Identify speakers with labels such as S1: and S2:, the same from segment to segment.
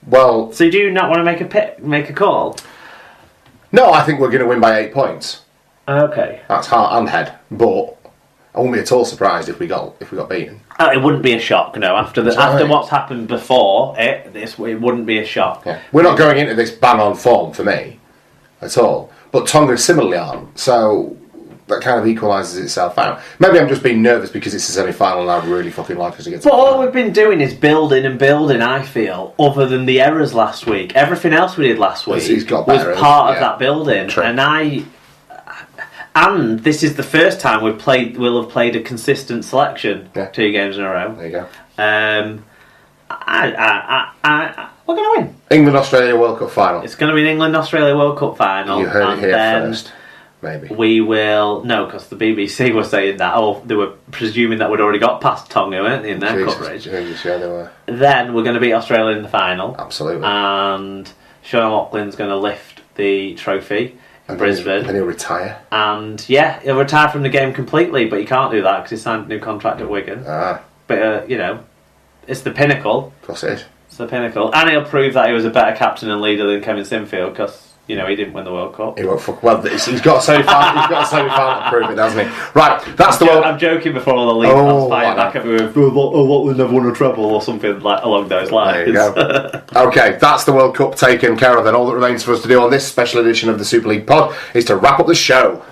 S1: Well...
S2: So do you not want to make a call?
S1: No, I think we're going to win by 8 points.
S2: Okay.
S1: That's heart and head. But I wouldn't be at all surprised if we got beaten.
S2: It wouldn't be a shock, no. After what's happened before, it wouldn't be a shock.
S1: Yeah. We're not going into this bang-on form, for me, at all. But Tonga similarly aren't. So that kind of equalises itself out. Maybe I'm just being nervous because it's a semi-final and I'd really fucking like us to get to
S2: But all we've been doing is building and building, I feel, other than the errors last week. Everything else we did last week was part of that building.
S1: True.
S2: And this is the first time we'll have played a consistent selection 2 games in a row.
S1: There you go.
S2: We're going to win.
S1: England-Australia World Cup final.
S2: It's going to be an England-Australia World Cup final.
S1: You heard it here first. Maybe.
S2: We will... No, because the BBC were saying that. Oh, they were presuming that we'd already got past Tonga, weren't they, in their coverage.
S1: Jesus, yeah, they were.
S2: Then we're going to beat Australia in the final.
S1: Absolutely.
S2: And Sean Loughlin's going to lift the trophy in Brisbane.
S1: Then he'll retire.
S2: And, yeah, he'll retire from the game completely, but he can't do that because he signed a new contract at Wigan. But, it's the pinnacle.
S1: Of course it is.
S2: It's the pinnacle. And he'll prove that he was a better captain and leader than Kevin Sinfield because... he didn't win the World Cup.
S1: He won't fuck. Well, he's got a semi-final to prove it, hasn't he? Right, that's the World.
S2: I'm joking before all the league fans fight back at me with Lachlan never won a treble or something like along those lines.
S1: There you go. Okay, that's the World Cup taken care of. Then all that remains for us to do on this special edition of the Super League Pod is to wrap up the show.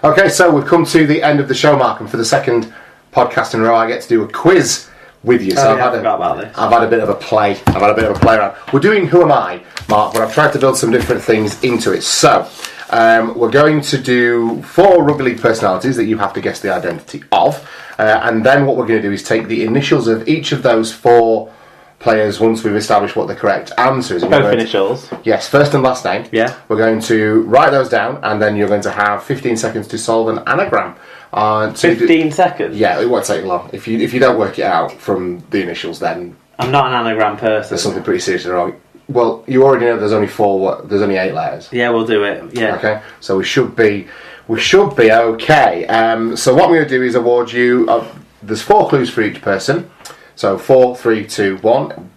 S1: Okay, so we've come to the end of the show, Mark, and for the second podcast in a row, I get to do a quiz with you. So
S2: I forgot about this.
S1: I've had a bit of a play. Around. We're doing Who Am I, Mark, but I've tried to build some different things into it. So we're going to do 4 rugby league personalities that you have to guess the identity of, and then what we're going to do is take the initials of each of those 4 players once we've established what the correct answer is.
S2: Both initials?
S1: Yes, first and last name.
S2: Yeah.
S1: We're going to write those down and then you're going to have 15 seconds to solve an anagram.
S2: 15 seconds?
S1: Yeah, it won't take long. If you don't work it out from the initials, then...
S2: I'm not an anagram person.
S1: There's something pretty seriously wrong. Well, you already know there's only 8 letters.
S2: Yeah, we'll do it, yeah.
S1: Okay, so we should be okay. So what I'm going to do is award you... there's 4 clues for each person. So 4, 3, 2, 1.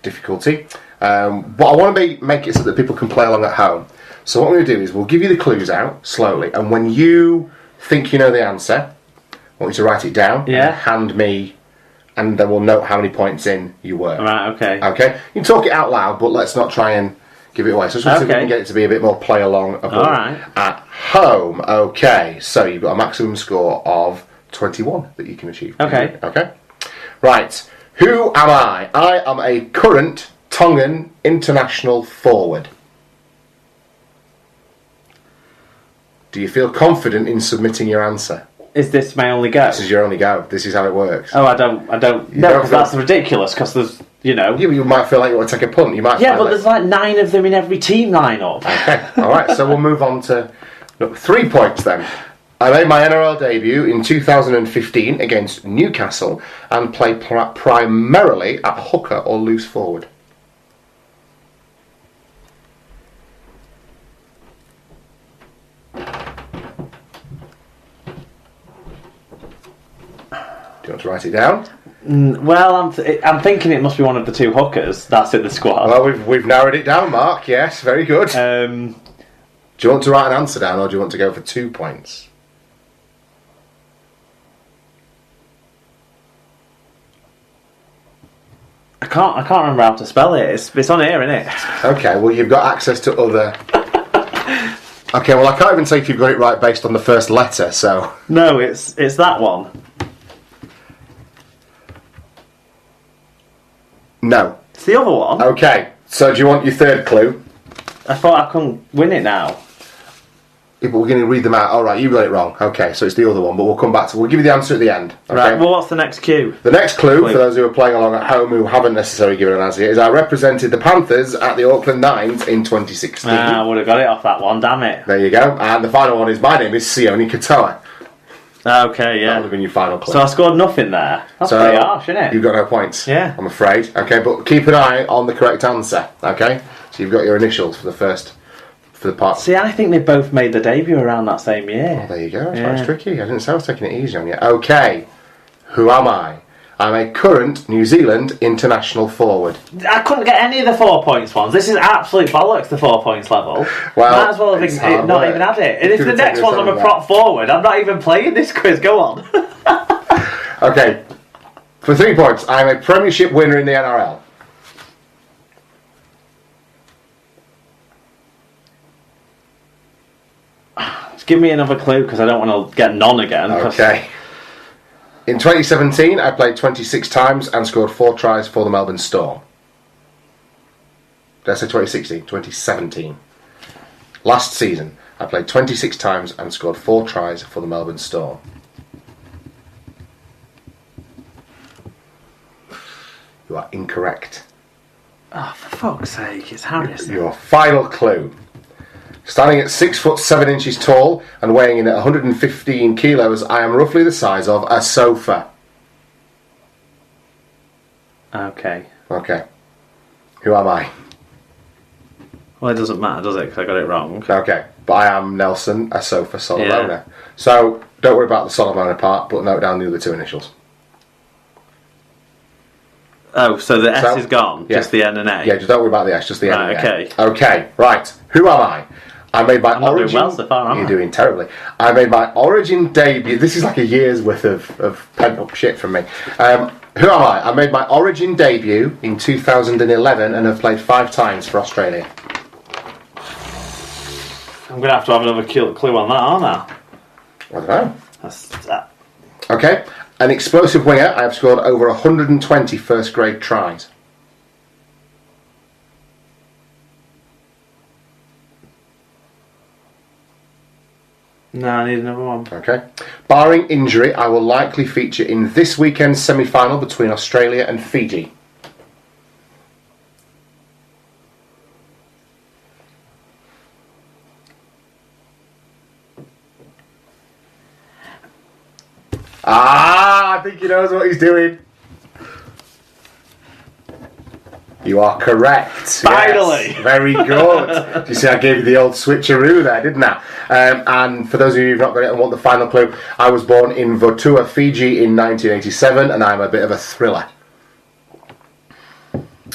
S1: Difficulty. But I want to make it so that people can play along at home. So what we're going to do is we'll give you the clues out slowly, and when you think you know the answer, I want you to write it down and hand me, and then we'll note how many points in you were.
S2: Right, okay.
S1: Okay? You can talk it out loud, but let's not try and give it away. So just see if we can get it to be a bit more play along at home. Okay, so you've got a maximum score of 21 that you can achieve.
S2: Okay.
S1: Okay. Right. Who am I? I am a current Tongan international forward. Do you feel confident in submitting your answer?
S2: Is this my only go?
S1: This is your only go. This is how it works.
S2: Oh, I don't. No, because that's ridiculous. Because there's,
S1: You might feel like you want to take a punt. You might.
S2: Yeah, but there's like 9 of them in every team lineup.
S1: Okay. All right. So we'll move on to 3 points then. I made my NRL debut in 2015 against Newcastle and played primarily at hooker or loose forward. Do you want to write it down?
S2: Well, I'm thinking it must be one of the 2 hookers that's in the squad.
S1: Well, we've narrowed it down, Mark. Yes, very good. Do you want to write an answer down, or do you want to go for 2 points?
S2: I can't remember how to spell it. It's on here, isn't it?
S1: Okay, well you've got access to other... Okay, well I can't even say if you've got it right based on the first letter, so...
S2: No, it's that one.
S1: No.
S2: It's the other one.
S1: Okay, so do you want your 3rd clue?
S2: I thought I couldn't win it now.
S1: Yeah, but we're going to read them out. All right, you got it wrong. Okay, so it's the other one, but we'll come back to... We'll give you the answer at the end. Okay?
S2: Right, well, what's the next cue?
S1: The next clue, for those who are playing along at home who haven't necessarily given an answer yet, is I represented the Panthers at the Auckland Nines in 2016.
S2: I would have got it off that one, damn it.
S1: There you go. And the final one is my name is Sione Katoa.
S2: Okay, yeah.
S1: That would have been your final clue.
S2: So I scored nothing there. That's pretty harsh, isn't it?
S1: You've got no points.
S2: Yeah.
S1: I'm afraid. Okay, but keep an eye on the correct answer. Okay? So you've got your initials for the part.
S2: See, I think they both made the debut around that same year.
S1: Oh, there you go. That's why it's tricky. I didn't say I was taking it easy on you. Okay. Who am I? I'm a current New Zealand international forward.
S2: I couldn't get any of the 4 points ones. This is absolute bollocks, the 4 points level.
S1: Well,
S2: might as well have not even had it. And if the next one's I'm a prop forward, I'm not even playing this quiz. Go on.
S1: Okay. For 3 points, I'm a Premiership winner in the NRL.
S2: Just give me another clue because I don't want to get none again.
S1: Okay. In 2017, I played 26 times and scored 4 tries for the Melbourne Storm. Did I say 2016? 2017. Last season, I played 26 times and scored 4 tries for the Melbourne Storm. You are incorrect.
S2: Oh, for fuck's sake, it's Harris.
S1: Your final clue. Standing at 6 foot 7 inches tall and weighing in at 115 kilos, I am roughly the size of a sofa.
S2: Okay.
S1: Okay. Who am I?
S2: Well, it doesn't matter, does it? Because I got it wrong.
S1: Okay. But I am Nelson, a sofa Solomona.
S2: Yeah.
S1: So, don't worry about the Solomona part, but note down the other 2 initials.
S2: Oh, so the S is gone?
S1: Yeah.
S2: Just the N and A?
S1: Yeah, just don't worry about the S, just the N and A.
S2: Okay.
S1: Okay, right. Who am I? I made my
S2: I'm not
S1: origin.
S2: doing well so far, am I?
S1: You're doing terribly. I made my origin debut. This is like a year's worth of pent up shit from me. Who am I? I made my origin debut in 2011 and have played 5 times for Australia.
S2: I'm going to have another clue on that, aren't I?
S1: I don't know.
S2: That's that.
S1: Okay. An explosive winger. I have scored over 120 first grade tries.
S2: No, I need another one.
S1: Okay. Barring injury, I will likely feature in this weekend's semi-final between Australia and Fiji. I think he knows what he's doing. You are correct.
S2: Finally.
S1: Yes, very good. You see, I gave you the old switcheroo there, didn't I? And for those of you who've not got it and want the final clue, I was born in Votua, Fiji in 1987, and I'm a bit of a thriller.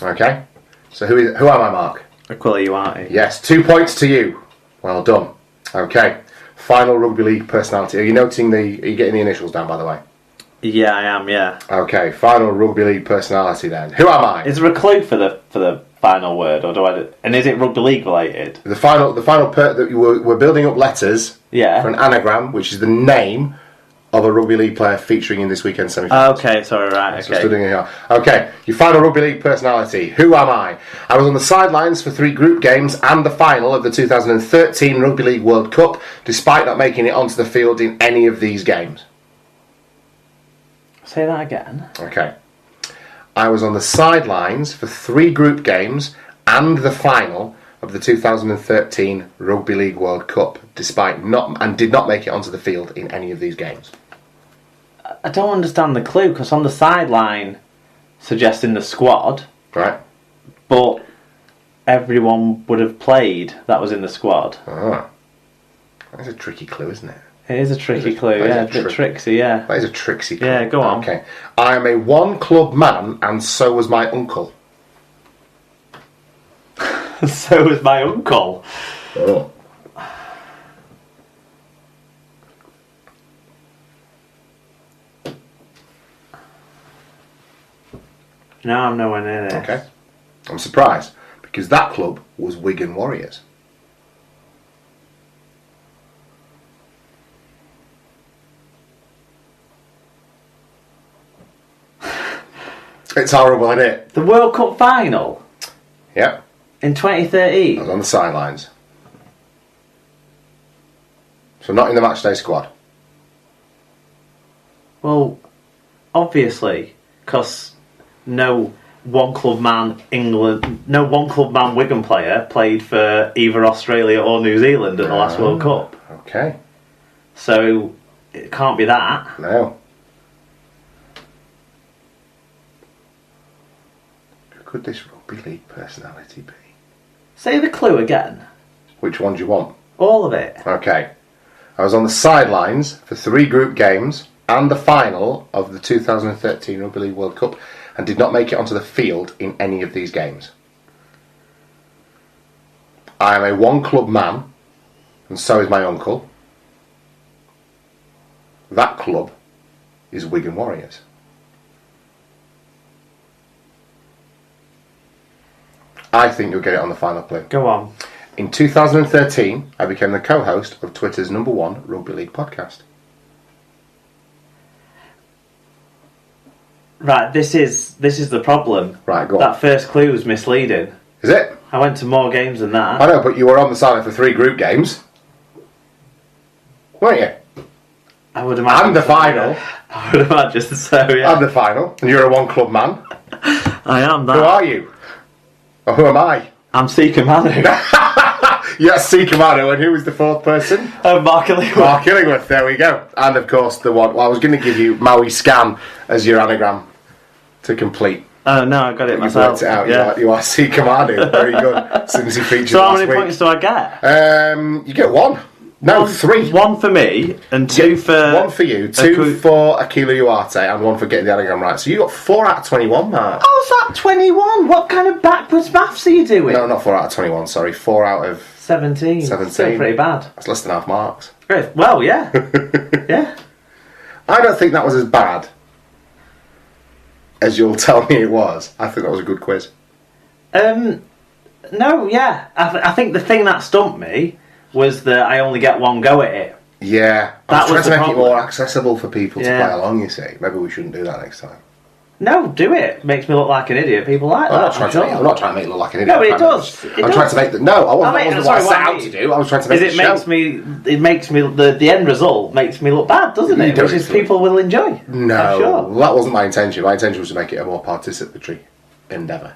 S1: Okay? So who am I, Mark?
S2: Equally, you aren't you?
S1: Yes, 2 points to you. Well done. Okay. Final rugby league personality. Are you getting the initials down, by the way?
S2: Yeah, I am, yeah.
S1: Okay, final rugby league personality then. Who am I?
S2: Is there a clue for the final word, or do I? And is it rugby league related?
S1: The final that we're building up letters.
S2: Yeah.
S1: For an anagram, which is the name of a rugby league player featuring in this weekend's semi-finals.
S2: Okay, sorry, right.
S1: So okay. Here. Okay, your final rugby league personality. Who am I? I was on the sidelines for 3 group games and the final of the 2013 Rugby League World Cup, despite not making it onto the field in any of these games.
S2: Say that again.
S1: Okay. I was on the sidelines for 3 group games and the final of the 2013 Rugby League World Cup, did not make it onto the field in any of these games.
S2: I don't understand the clue, because on the sideline suggesting the squad,
S1: right?
S2: But everyone would have played that was in the squad.
S1: Ah, that's a tricky clue, isn't it?
S2: It is a tricky clue, yeah, a bit tricksy, yeah.
S1: That is a tricksy clue.
S2: Yeah, go on.
S1: Okay. I am a one-club man, and so was my uncle.
S2: So was my uncle.
S1: Oh.
S2: No, I'm nowhere near this.
S1: Okay. I'm surprised, because that club was Wigan Warriors. It's horrible, isn't it?
S2: The World Cup final?
S1: Yep.
S2: In 2013?
S1: I was on the sidelines. So not in the matchday squad.
S2: Well, obviously, because no one club man Wigan player played for either Australia or New Zealand at the last World Cup.
S1: Okay.
S2: So It can't be that.
S1: No. Who could this rugby league personality be?
S2: Say the clue again.
S1: Which one do you want?
S2: All of it.
S1: Okay. I was on the sidelines for 3 group games and the final of the 2013 Rugby League World Cup and did not make it onto the field in any of these games. I am a one-club man, and so is my uncle. That club is Wigan Warriors. I think you'll get it on the final clue.
S2: Go on.
S1: In 2013, I became the co-host of Twitter's #1 Rugby League podcast.
S2: Right, this is the problem.
S1: Right, go on.
S2: That first clue was misleading.
S1: Is it?
S2: I went to more games than that.
S1: I know, but you were on the sideline for 3 group games. Weren't you?
S2: I would imagine.
S1: And the final.
S2: I would imagine so, yeah.
S1: And the final. And you're a one-club man.
S2: I am that.
S1: Who are you? Or who am I?
S2: I'm Seeker Manu.
S1: Yes, Seeker Manu. And who was the 4th person?
S2: Mark Illingworth.
S1: Mark Illingworth, there we go. And of course the one, well, I was going to give you Maui Scan as your anagram to complete.
S2: Oh no, I got it myself.
S1: You've worked it out.
S2: Yeah.
S1: You are Seeker Manu. Very good. Since he featured
S2: so how
S1: last
S2: many
S1: week.
S2: points do I get?
S1: You get 1. No, 3.
S2: 1 for me and 2 for...
S1: 1 for you, 2 for Akila Uarte, and 1 for getting the anagram right. So you got 4 out of 21, Mark.
S2: How's that 21? What kind of backwards maths are you doing?
S1: No, not 4 out of 21, sorry. 4 out of...
S2: 17.
S1: 17.
S2: Still pretty bad.
S1: That's less than half marks.
S2: Great. Well, yeah. Yeah.
S1: I don't think that was as bad as you'll tell me it was. I think that was a good quiz.
S2: No, yeah. I think the thing that stumped me was that I only get 1 go at it.
S1: Yeah.
S2: That
S1: I was trying
S2: was
S1: to
S2: the
S1: make
S2: problem.
S1: it more accessible for people to
S2: Yeah.
S1: play along, you see. Maybe we shouldn't do that next time.
S2: No, do it. Makes me look like an idiot. People like
S1: I'm
S2: that.
S1: not trying to make it look like an idiot.
S2: No, but it does.
S1: I'm trying to make the... No, I wasn't.
S2: I mean,
S1: That wasn't
S2: sorry,
S1: what I set
S2: what I
S1: out
S2: mean
S1: to do. I was trying to make
S2: It makes me the end result makes me look bad, doesn't
S1: You
S2: it?
S1: do
S2: Which
S1: it
S2: is
S1: for me.
S2: people will enjoy.
S1: No,
S2: I'm sure.
S1: that wasn't my intention. My intention was to make it a more participatory endeavour.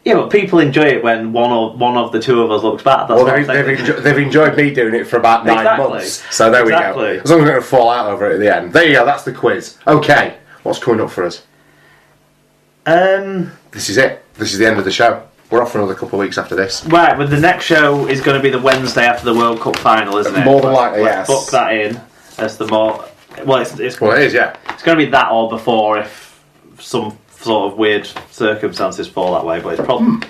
S2: Yeah, but people enjoy it when one of the 2 of us looks bad. That's
S1: Well,
S2: what I'm saying.
S1: they've enjoyed me doing it for about 9
S2: Exactly.
S1: months. So there we go.
S2: Exactly.
S1: As long as we're going to fall out over it at the end. There you go, that's the quiz. Okay, what's coming up for us? This is it. This is the end of the show. We're off for another couple of weeks after this.
S2: Right, but the next show is going to be the Wednesday after the World Cup final, isn't it?
S1: More than likely,
S2: Let's
S1: yes.
S2: book that in as the more... Well, it's
S1: Well, it is, yeah.
S2: It's going to be that or before if some sort of weird circumstances fall that way, but it's probably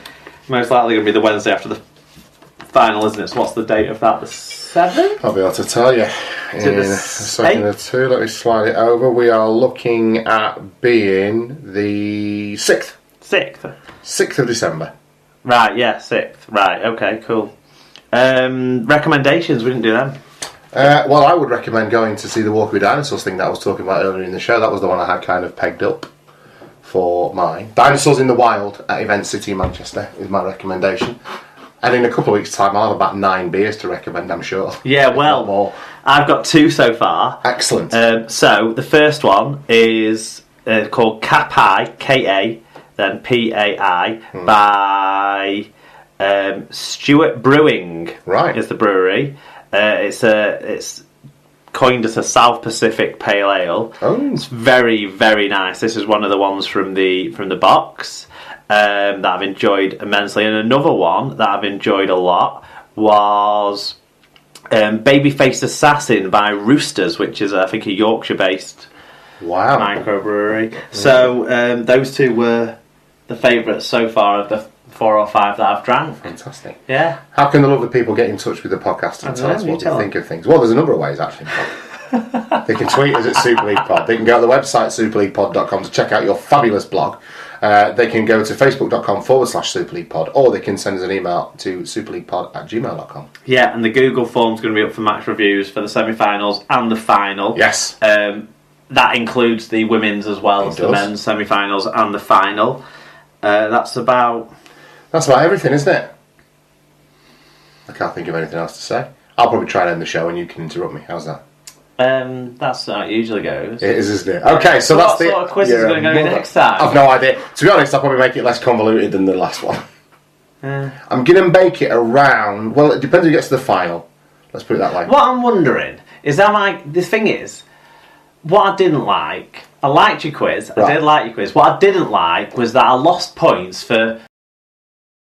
S2: most likely going to be the Wednesday after the final, isn't it? So what's the date of that? The 7th?
S1: I'll be able to tell you
S2: Is it
S1: in
S2: the
S1: a second or
S2: 8th?
S1: two. Let me slide it over. We are looking at being the 6th.
S2: 6th?
S1: 6th of December.
S2: Right, yeah, 6th. Right, okay, cool. Recommendations, we didn't do them.
S1: Well, I would recommend going to see the Walk with Dinosaurs thing that I was talking about earlier in the show. That was the one I had kind of pegged up for mine. Dinosaurs in the Wild at Event City, Manchester is my recommendation. And in a couple of weeks' time, I'll have about 9 beers to recommend, I'm sure.
S2: Yeah, well,
S1: more.
S2: I've got 2 so far.
S1: Excellent.
S2: So, the first one is called Kapai, K-A, then P-A-I, by Stewart Brewing.
S1: Right.
S2: Is the brewery. It's coined as a South Pacific Pale Ale.
S1: Oh.
S2: It's very, very nice. This is one of the ones from the box that I've enjoyed immensely. And another one that I've enjoyed a lot was Babyface Assassin by Roosters, which is, I think, a Yorkshire-based microbrewery. So those 2 were the favourites so far of the 4 or 5 that I've drank.
S1: Fantastic.
S2: Yeah.
S1: How can the lovely people get in touch with the podcast and tell us what they think of things? Well, there's a number of ways, actually. They can tweet us at Super League Pod. They can go to the website superleaguepod.com to check out your fabulous blog. They can go to facebook.com/Super League Pod, or they can send us an email to superleaguepod@gmail.com.
S2: Yeah, and the Google form's going to be up for match reviews for the semi-finals and the final.
S1: Yes.
S2: That includes the women's as well as the men's semi-finals and the final. That's about
S1: everything, isn't it? I can't think of anything else to say. I'll probably try and end the show and you can interrupt me. How's that?
S2: That's how it usually goes.
S1: It is, isn't it? Okay, so that's
S2: what sort of quiz is going to go next time?
S1: I've no idea. To be honest, I'll probably make it less convoluted than the last one. I'm going to make it around... Well, it depends who gets to the final. Let's put it that way.
S2: What I'm wondering is that the thing is, what I didn't like, I liked your quiz.
S1: Right.
S2: I did like your quiz. What I didn't like was that I lost points for